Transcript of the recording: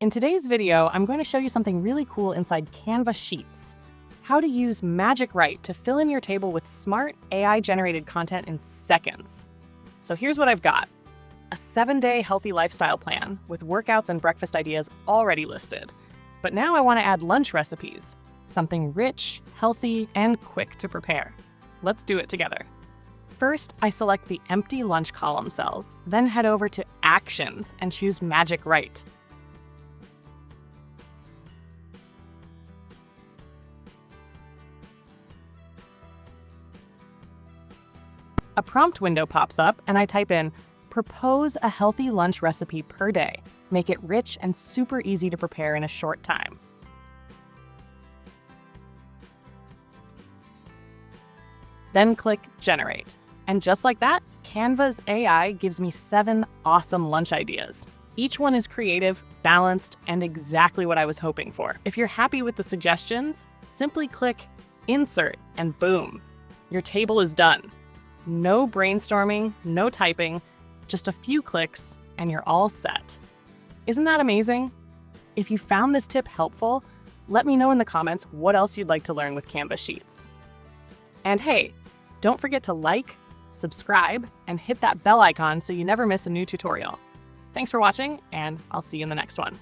In today's video, I'm going to show you something really cool inside Canva Sheets. How to use Magic Write to fill in your table with smart AI-generated content in seconds. So here's what I've got. A 7-day healthy lifestyle plan with workouts and breakfast ideas already listed. But now I want to add lunch recipes. Something rich, healthy, and quick to prepare. Let's do it together. First, I select the empty lunch column cells, then head over to Actions and choose Magic Write. A prompt window pops up and I type in, propose a healthy lunch recipe per day. Make it rich and super easy to prepare in a short time. Then click Generate. And just like that, Canva's AI gives me 7 awesome lunch ideas. Each one is creative, balanced, and exactly what I was hoping for. If you're happy with the suggestions, simply click Insert and boom, your table is done. No brainstorming, no typing, just a few clicks and you're all set. Isn't that amazing? If you found this tip helpful, let me know in the comments what else you'd like to learn with Canva Sheets. And hey, don't forget to like, subscribe, and hit that bell icon so you never miss a new tutorial. Thanks for watching, and I'll see you in the next one.